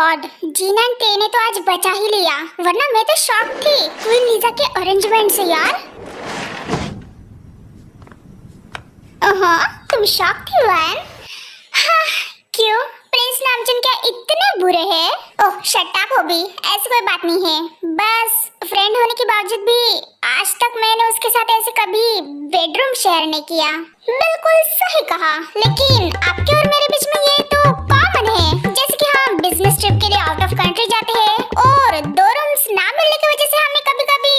God, जीना ने तो आज बचा ही लिया, वरना मैं तो शॉक थी क्वीन लीजा के अरेंजमेंट से यार। तुम शॉक थी वैन? हाँ, क्यों? प्रिंस नामजुन क्या इतने बुरे हैं? ओह शट अप होबी, ऐसी कोई बात नहीं है। बस फ्रेंड होने के बावजूद भी आज तक मैंने उसके साथ ऐसे कभी बेडरूम शेयर नहीं किया। बिल्कुल सही कहा, लेकिन आपके और मेरे बीच में ये तो कॉमन है, जैसे कि हम बिजनेस ट्रिप के लिए आउट ऑफ कंट्री जाते हैं और 2 रूम्स ना मिलने की वजह से हमें कभी-कभी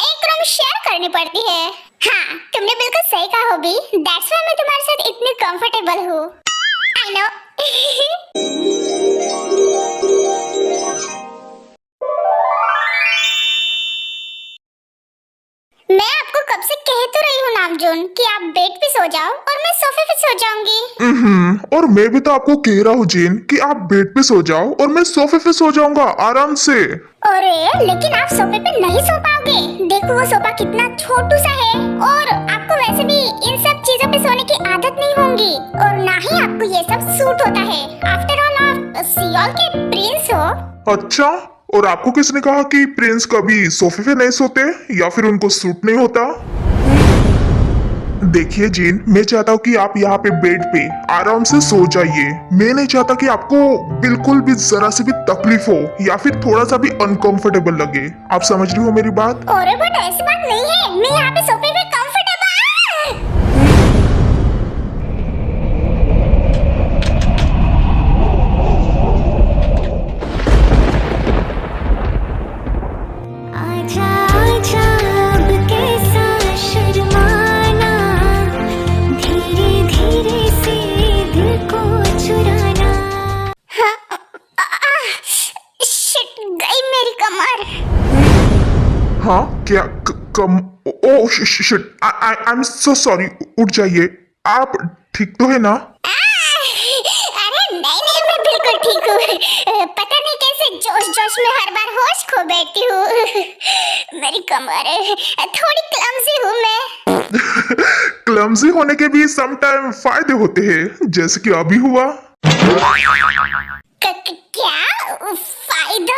एक रूम शेयर करनी पड़ती है। हाँ, तुमने बिल्कुल सही कहा होबी, दैट्स व्हाई मैं तुम्हारे साथ इतनी कंफर्टेबल हूँ। I know. मैं आपको कब से कह तो रही हूँ नामजुन कि आप बेड पे सो जाओ और मैं सोफे पे सो जाऊंगी। और मैं भी तो आपको कह रहा हूँ जीन कि आप बेड पे सो जाओ और मैं सोफे पे सो जाऊंगा आराम से। अरे लेकिन आप सोफे पे नहीं सो पाओगे, देखो वो सोफा कितना छोटू सा है और आपको वैसे भी इन सब चीजों पे सोने की आदत नहीं होगी और ना ही आपको ये सब सूट होता है। आफ्टर ऑल आप सियोल के प्रिंस हो। अच्छा, और आपको किसने कहा कि प्रिंस कभी सोफे पे नहीं सोते या फिर उनको सूट नहीं होता? देखिए जीन, मैं चाहता हूँ कि आप यहाँ पे बेड पे आराम से सो जाइए। मैं नहीं चाहता कि आपको बिल्कुल भी जरा से भी तकलीफ हो या फिर थोड़ा सा भी अनकंफर्टेबल लगे। आप समझ रही हो मेरी बात? अरे बट ऐसी बात नहीं है, मैं यहाँ पे सोफे पे कंफर्टेबल। हाँ क्या oh shit, I am so sorry. उठ जाइए, आप ठीक तो है ना? अरे नहीं, मैं बिल्कुल ठीक हूँ। पता नहीं कैसे जोश जोश में हर बार होश खो बैठती हूँ। मेरी कमर थोड़ी क्लमजी हूँ मैं। क्लमजी होने के भी सम टाइम फायदे होते हैं, जैसे कि अभी हुआ। क्या फायदा?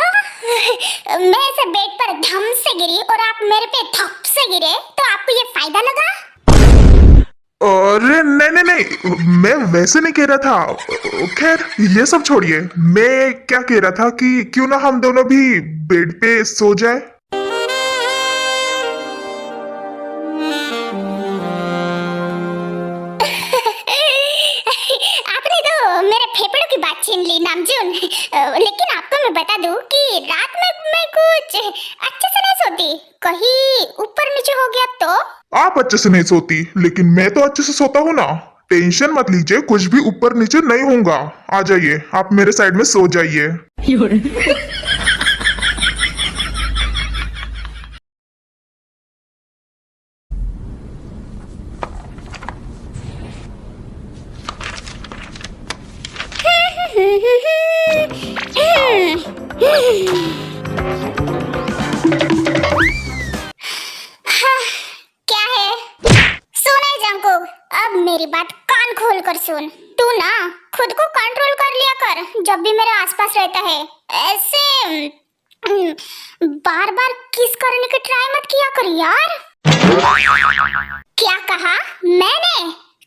मैं ऐसे बेड पर धम से गिरी और आप मेरे पे थप से गिरे, तो आपको ये फायदा लगा? अरे नहीं, मैं वैसे नहीं कह रहा था। खैर ये सब छोड़िए, मैं क्या कह रहा था कि क्यों ना हम दोनों भी बेड पे सो जाए। आपने तो मेरे फेफड़ों की बात छीन ली नामजुन। लेकिन आपको मैं बता दूं कि रात में मैं कुछ अच्छे से नहीं सोती, कहीं ऊपर नीचे हो गया तो। आप अच्छे से नहीं सोती, लेकिन मैं तो अच्छे से सोता हूँ ना। टेंशन मत लीजिए, कुछ भी ऊपर नीचे नहीं होगा। आ जाइए, आप मेरे साइड में सो जाइए। क्या है? सुन जंकुक, अब मेरी बात कान खोल कर सुन। तू ना खुद को कंट्रोल कर लिया कर जब भी मेरे आसपास रहता है। ऐसे बार बार किस करने की ट्राई मत किया कर यार। क्या कहा मैंने?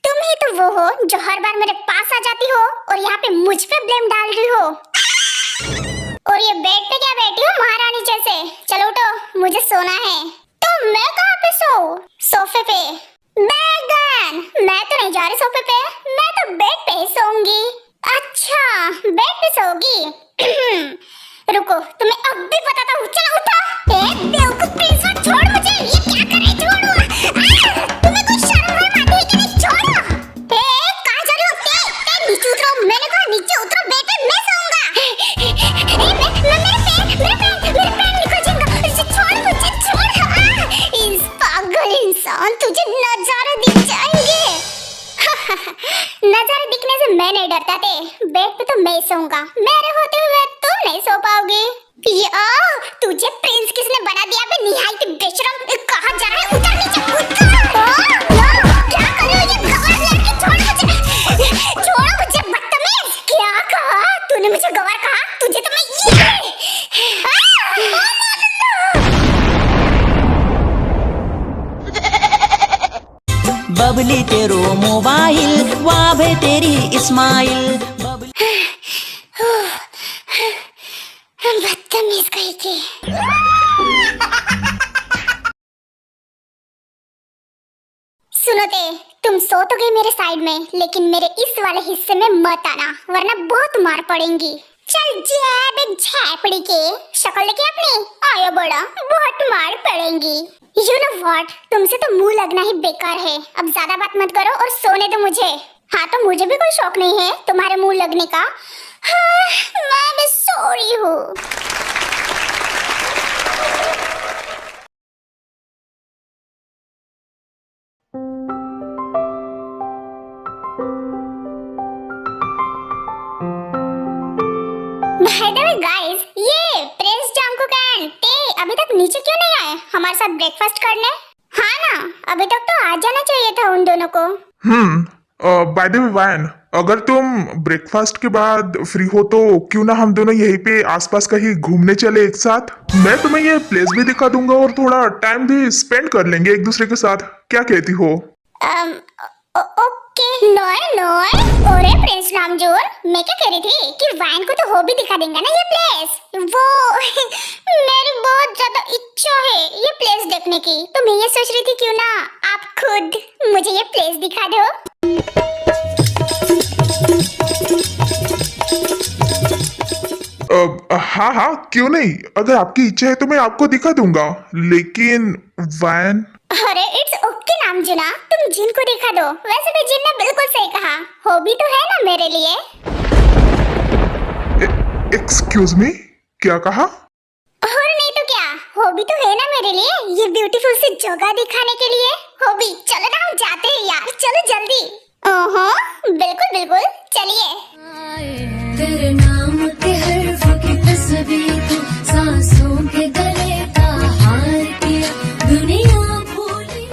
तुम ही तो वो हो जो हर बार मेरे पास आ जाती हो और यहाँ पे मुझ पे ब्लेम डाल रही हो। और ये बेड पे क्या बैठी हो महारानी जैसे? चलो उठो, मुझे सोना है। तो मैं कहाँ पे सोऊं? सोफे पे? बैगन, मैं तो नहीं जा रही सोफे पे, मैं तो बेड पे ही सोऊंगी। अच्छा, बेड पे सोओगी? रुको, तुम्हें अब भी बताता हूँ। चलो उठो। ए बेवकूफ प्रिंस, छोड़ मुझे। ये क्या कर रही? छोड़ो। तुम्हें कुछ शर्म वरम आती है कि नहीं? छोड़ो। ए कहाँ जा रही हो? ते नीचे उतरो। मैंने कहा नीचे उतरो, बेड पे मैं सोऊंगा। मेरे पैर निकल जाएगा। छोड़ मुझे, छोड़। इस पागल इंसान, तुझे नजारे दिख जाएंगे। नजारे दिखने से मैं नहीं डरता थे, बेड पे तो मैं सोऊंगा। मेरे होते हुए तुम नहीं सो पाओगे। तुझे प्रिंस किसने बना दिया बे निहायत बेशरम? कहाँ जा रहा है? उतर नीचे, उतर। क्या कर रही हो? ये गवार लड़की, छोड़ मुझे, छोड़ो मुझे बदतमीज। क्या कहा तूने? मुझे गवार कहा? बबली तेरो मोबाइल, वाह भे तेरी स्माइल। बदतमीज कहीं की। सुनो ते, तुम सो तो गई मेरे साइड में, लेकिन मेरे इस वाले हिस्से में मत आना, वरना बहुत मार पड़ेंगी। चल जैब झैपड़ी के, शक्ल लेके अपनी आया बड़ा, बहुत मार पड़ेंगी। यू नो व्हाट, तुमसे तो मुंह लगना ही बेकार है। अब ज्यादा बात मत करो और सोने दो मुझे। हाँ, तो मुझे भी कोई शौक नहीं है तुम्हारे मुंह लगने का। हाँ, मैं भी सॉरी हूँ। बाय द वे गाइस, ये प्रिंस जंकुक एंड टे अभी तक नीचे क्यों नहीं आए हमारे साथ ब्रेकफास्ट करने? हाँ ना, अभी तक तो आ जाना चाहिए था उन दोनों को। बाय द वे वैन, अगर तुम ब्रेकफास्ट के बाद फ्री हो तो क्यों ना हम दोनों यहीं पे आसपास कहीं घूमने चले एक साथ। मैं तुम्हें ये प्लेस भी दिखा दूंगा और थोड़ा टाइम भी स्पेंड कर लेंगे एक दूसरे के साथ, क्या कहती हो? ओके। नोए नोए, ओरे प्रिंस नामजोर, मैं क्या कह रही थी कि वैन को तो हो भी दिखा देंगे ना ये प्लेस। वो मेरी बहुत ज्यादा इच्छा है ये प्लेस देखने की, तो मैं ये सोच रही थी क्यों ना आप खुद मुझे ये प्लेस दिखा दो। हाँ हाँ, क्यों नहीं, अगर आपकी इच्छा है तो मैं आपको दिखा दूंगा, लेकिन वैन। अरे इट्स ओके नामजुना, तुम जिन को दिखा दो। वैसे भी जिन ने बिल्कुल सही कहा, हॉबी तो है ना मेरे लिए। एक्सक्यूज मी, क्या कहा? और नहीं तो क्या, हॉबी तो है ना मेरे लिए, ये ब्यूटीफुल सी जगह दिखाने के लिए। हॉबी, चलो ना हम जाते हैं यार, चलो जल्दी। ओहो, बिल्कुल बिल्कुल, चलिए। तेरे नाम के हर्फ की तस्वीर को सांसों के गले का हार किया, दुनिया भूली।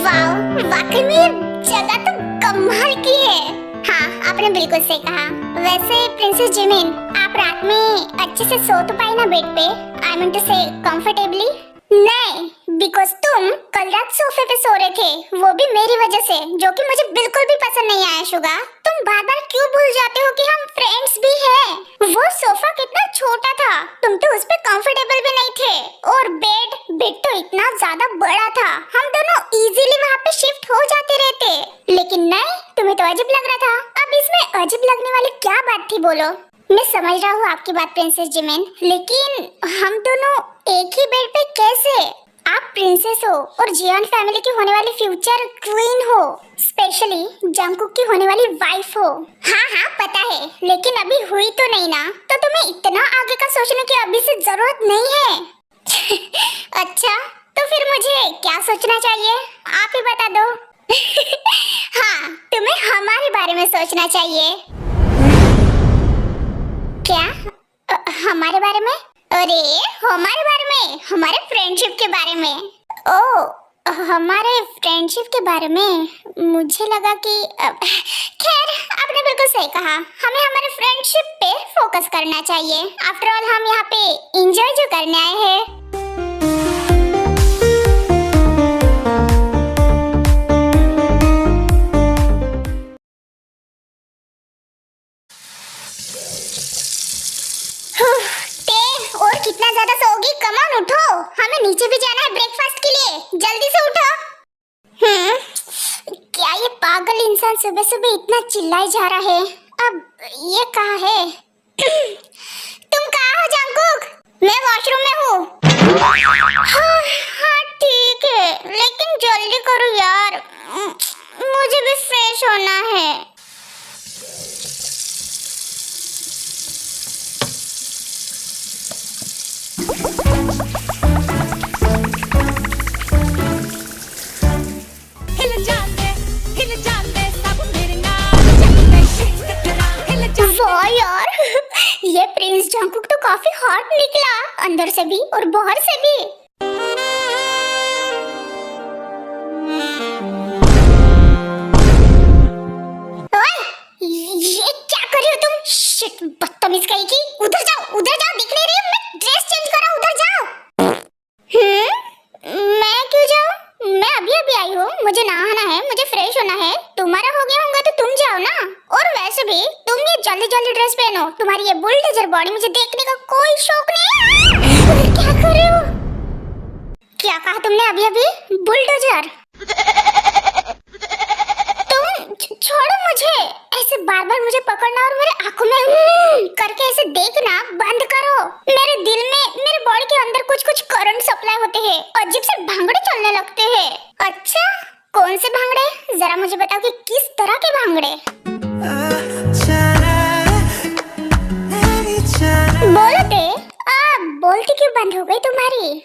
वाओ, वाकई में ये जगह तो कमाल की है। हाँ, आपने बिल्कुल सही कहा। वैसे प्रिंसेस जिमिन, आप रात में अच्छे से सो तो पाई ना बेड पे? आई मीन टू से कंफर्टेबली। नहीं, बिकॉज तुम कल रात सोफे पे सो रहे थे, वो भी मेरी वजह से, जो कि मुझे बिल्कुल भी पसंद नहीं आया। शुगा, तुम बार बार क्यों भूल जाते हो कि हम फ्रेंड्स भी हैं? वो सोफा कितना छोटा था, तुम तो उस पे कंफर्टेबल भी नहीं थे, और बेड तो इतना ज्यादा बड़ा था, हम दोनों इजीली वहाँ पे शिफ्ट हो जाते रहते। लेकिन नहीं, तुम्हें तो अजीब लग रहा था। अब इसमें अजीब लगने वाली क्या बात थी बोलो? मैं समझ रहा हूँ आपकी बात प्रिंसेस जिमिन, लेकिन हम दोनों एक ही बेड पे कैसे? आप प्रिंसेस हो और जियान फैमिली की होने वाली फ्यूचर क्वीन हो, स्पेशली जंकुक की होने वाली वाइफ हो। हाँ हाँ पता है, लेकिन अभी हुई तो नहीं ना, तो तुम्हें इतना आगे का सोचने की अभी से जरूरत नहीं है। अच्छा, तो फिर मुझे क्या सोचना चाहिए, आप ही बता दो। हाँ, तुम्हें हमारे बारे में सोचना चाहिए। क्या? हमारे बारे में? अरे हमारे बारे में, हमारे फ्रेंडशिप के बारे में। ओ, हमारे फ्रेंडशिप के बारे में मुझे लगा कि खैर, आपने बिल्कुल सही कहा, हमें हमारे फ्रेंडशिप पे फोकस करना चाहिए। आफ्टर ऑल हम यहाँ पे एंजॉय जो करने आए हैं। और कितना ज्यादा सोओगी? कम ऑन उठो, हमें नीचे भी जाना है ब्रेकफास्ट के लिए, जल्दी से उठो। क्या ये पागल इंसान सुबह सुबह इतना चिल्लाए जा रहा है? अब ये कहाँ है? तुम कहाँ हो जंकुक? मैं वॉशरूम में हूँ। हाँ ठीक है, लेकिन जल्दी करो यार, मुझे भी फ्रेश होना है। वाह यार, ये प्रिंस जंकुक तो काफी हॉट निकला, अंदर से भी और बाहर से भी। ओए, ये क्या कर रहे हो तुम? शिट, बदतमीज कहीं की, उधर तुम्हारा हो गया होगा तो तुम जाओ ना। और वैसे भी तुम ये जल्दी जल्दी ड्रेस पहनो, तुम्हारी ये बुलडोजर बॉडी मुझे देखने का कोई शौक नहीं। क्या कर रहे हो? क्या कहा तुमने अभी अभी? बुलडोजर? तुम छोड़ो मुझे। ऐसे बार बार मुझे पकड़ना और मेरे आंखों में करके ऐसे देखना बंद करो। मेरे दिल में, मेरे बॉडी के अंदर कुछ कुछ करंट सप्लाई होते हैं, अजीब से भांगड़े चलने लगते हैं। अच्छा, कौन से भांगड़े? जरा मुझे बताओ कि किस तरह के भांगड़े? बोलो ते। बोलती क्यों बंद हो गई तुम्हारी?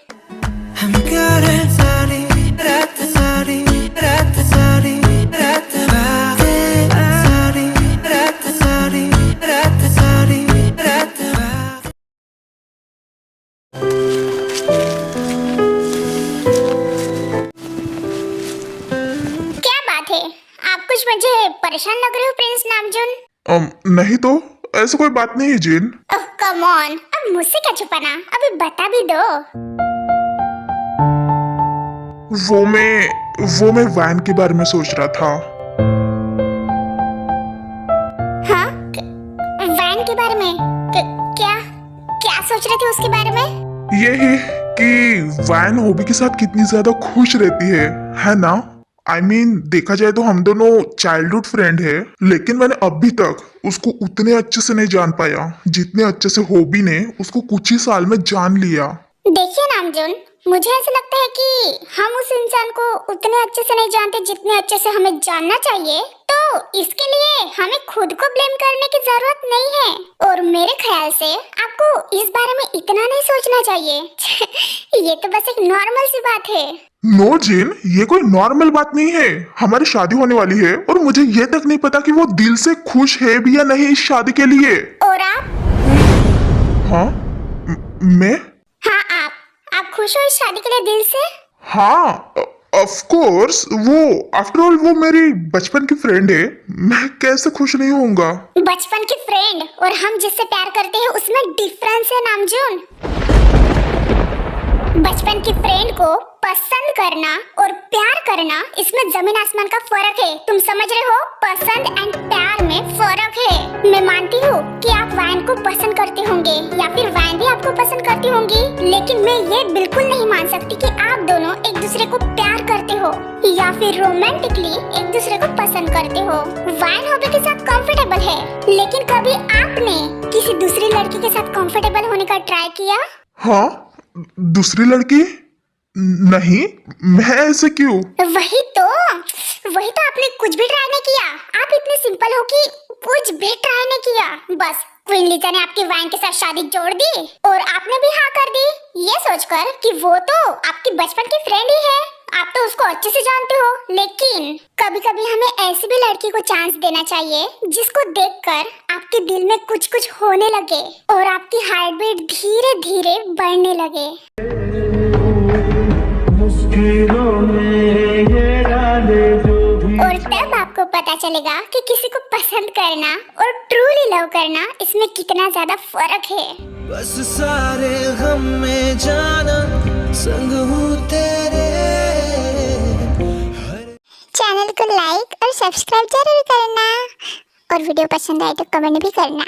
क्या बात है? आप कुछ मुझे परेशान लग रहे हो प्रिंस नामजून। नहीं तो, ऐसा कोई बात नहीं है जिन। ओह कम ऑन, अब मुझसे क्या छुपाना, अभी बता भी दो। वो मैं वैन के बारे में सोच रहा था। हाँ? वैन के बारे में? क्या क्या सोच रहे थे उसके बारे में? ये है कि वैन हॉबी के साथ कितनी ज्यादा खुश रहती है ना? I mean, देखा जाए तो हम दोनों चाइल्डहुड फ्रेंड है, लेकिन मैंने अभी तक उसको उतने अच्छे से नहीं जान पाया जितने अच्छे से हॉबी ने उसको कुछ ही साल में जान लिया। देखिए नामजून, मुझे ऐसा लगता है कि हम उस इंसान को उतने अच्छे से नहीं जानते जितने अच्छे से हमें जानना चाहिए। तो इसके लिए हमें खुद को ब्लेम करने की जरूरत नहीं है। और मेरे ख्याल से आपको इस बारे में इतना नहीं सोचना चाहिए। ये तो बस एक नॉर्मल सी बात है। नो जिन, ये कोई नॉर्मल बात नहीं है। हमारी शादी होने वाली है और मुझे ये तक नहीं पता कि वो दिल से खुश है भी या नहीं इस शादी के लिए। और आप? हाँ? मैं? हाँ आप खुश हो इस शादी के लिए दिल से? हाँ, ऑफ कोर्स। वो आफ्टर ऑल वो मेरी बचपन की फ्रेंड है, मैं कैसे खुश नहीं होऊंगा? बचपन की फ्रेंड और हम जिससे प्यार करते हैं उसमें डिफरेंस है नामजून। बचपन की फ्रेंड को पसंद करना और प्यार करना, इसमें जमीन आसमान का फर्क है। तुम समझ रहे हो? पसंद एंड प्यार में फर्क है। मैं मानती हूँ कि आप वैन को पसंद करते होंगे या फिर वैन भी आपको पसंद करती होंगी, लेकिन मैं ये बिल्कुल नहीं मान सकती कि आप दोनों एक दूसरे को प्यार करते हो या फिर रोमांटिकली एक दूसरे को पसंद करते हो। वैन हॉबी के साथ कंफर्टेबल है, लेकिन कभी आपने किसी दूसरी लड़की के साथ कंफर्टेबल होने का ट्राई किया? हाँ? दूसरी लड़की? नहीं, मैं ऐसे क्यों? वही तो आपने कुछ भी ट्राई नहीं किया। आप इतने सिंपल हो कि कुछ भी ट्राई नहीं किया। बस क्वीन लीजा ने आपकी वैन के साथ शादी जोड़ दी और आपने भी हाँ कर दी, ये सोचकर कि वो तो आपकी बचपन की फ्रेंड ही है, आप तो उसको अच्छे से जानते हो। लेकिन कभी कभी हमें ऐसी भी लड़की को चांस देना चाहिए जिसको देखकर आपके दिल में कुछ कुछ होने लगे और आपकी हार्ट बीट धीरे धीरे बढ़ने लगे। और तब आपको पता चलेगा कि किसी को पसंद करना और ट्रूली लव करना, इसमें कितना ज्यादा फर्क है। बस सारे गम में जाना संग हूँ तेरे। चैनल को लाइक और सब्सक्राइब जरूर करना और वीडियो पसंद आए तो कमेंट भी करना।